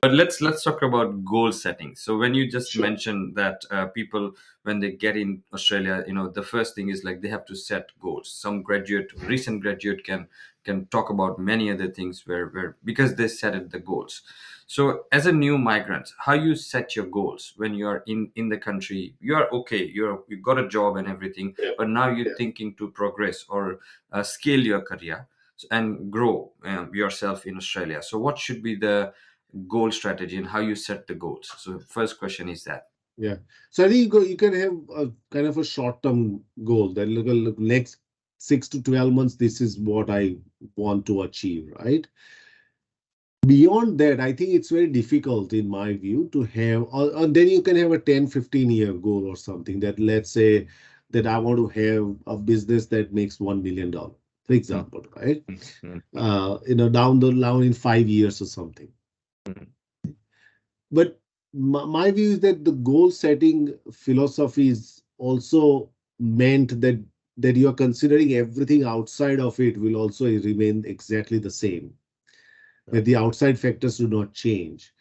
But let's talk about goal setting. So when you just mentioned that people, when they get in Australia, the first thing is like they have to set goals. Some recent graduate can talk about many other things where because they set it the goals. So as a new migrant, how you set your goals when you are in the country? You are okay. You got a job and everything, but now you're thinking to progress or scale your career and grow yourself in Australia. So what should be the goal strategy and how you set the goals? So first question is that. Yeah. So I think you can have a kind of a short-term goal that look next 6 to 12 months, this is what I want to achieve, right? Beyond that, I think it's very difficult in my view to have, or then you can have a 10-15 year goal or something that, let's say that I want to have a business that makes $1 million, for example, right? Down the line in 5 years or something. But my view is that the goal setting philosophy is also meant that you are considering everything outside of it will also remain exactly the same, that the outside factors do not change.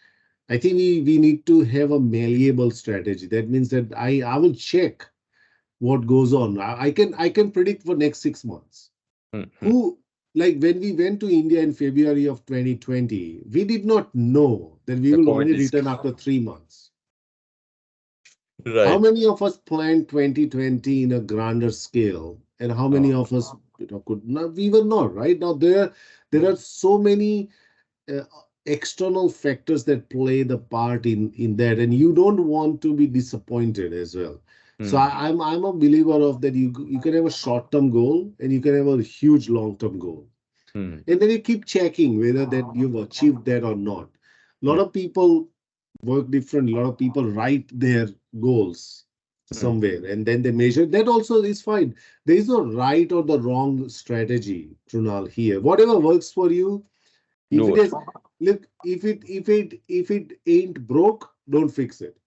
I think we need to have a malleable strategy. That means that I will check what goes on. I can predict for next 6 months. Who, like when we went to India in February of 2020, we did not know that we will only return after 3 months. Right. How many of us planned 2020 in a grander scale, and how many of us could not? We were not, right? Now there are so many external factors that play the part in that, and you don't want to be disappointed as well. So I'm a believer of that. You can have a short-term goal and you can have a huge long-term goal, and then you keep checking whether that you've achieved that or not. A lot of people work different. A lot of people write their goals somewhere and then they measure. That also is fine. There is no right or the wrong strategy, Krunal, here. Whatever works for you. If it is, look, if it ain't broke, don't fix it.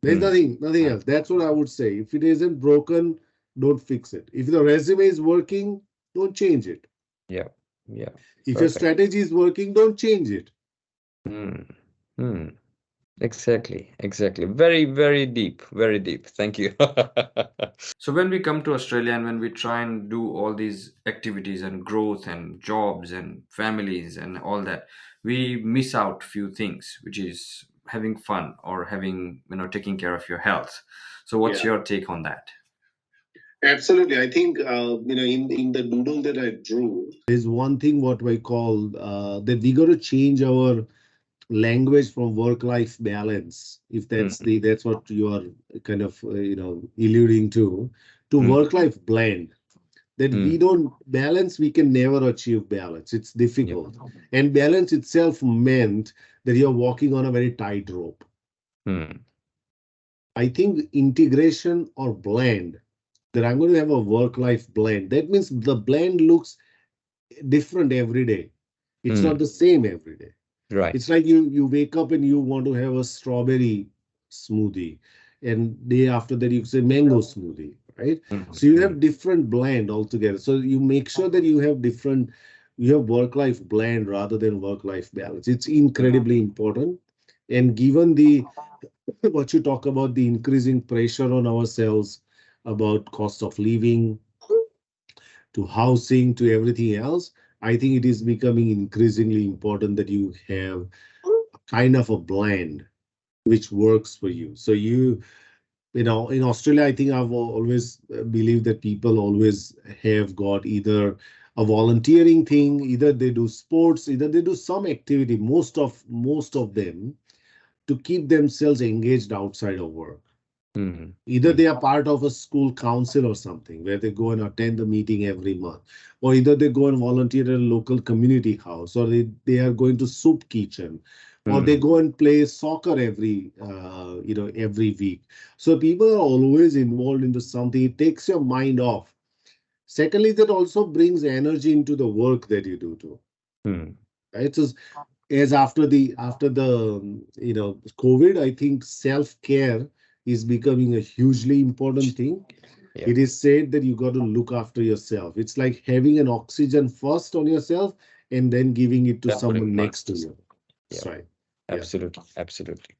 There's nothing else. That's what I would say. If it isn't broken, don't fix it. If the resume is working, don't change it. Yeah. If your strategy is working, don't change it. Exactly. Very, very deep. Thank you. So when we come to Australia and when we try and do all these activities and growth and jobs and families and all that, we miss out few things, which is having fun or having, taking care of your health. So what's your take on that? Absolutely. I think, in the doodle that I drew, there's one thing what we call that we got to change our language from work-life balance, if that's what you are kind of alluding to work-life blend. That we don't balance, we can never achieve balance. It's difficult. And balance itself meant that you're walking on a very tight rope. I think integration or blend, that I'm going to have a work-life blend. That means the blend looks different every day. It's not the same every day. Right. It's like you wake up and you want to have a strawberry smoothie, and day after that you say mango smoothie, right? So you have different blend altogether. So you make sure that you have work-life blend rather than work-life balance. It's incredibly important. And given what you talk about, the increasing pressure on ourselves about cost of living, to housing, to everything else, I think it is becoming increasingly important that you have kind of a blend which works for you. So in Australia, I think I've always believed that people always have got either a volunteering thing, either they do sports, either they do some activity, most of them, to keep themselves engaged outside of work. Either they are part of a school council or something where they go and attend the meeting every month, or either they go and volunteer at a local community house, or they are going to soup kitchen, or they go and play soccer every week. So people are always involved into something. It takes your mind off. Secondly, that also brings energy into the work that you do too. Right? So as after the COVID, I think self-care is becoming a hugely important thing. It is said that you got to look after yourself. It's like having an oxygen first on yourself and then giving it to Then putting someone mask. next to you. Yeah, That's right. Yeah. absolutely, absolutely.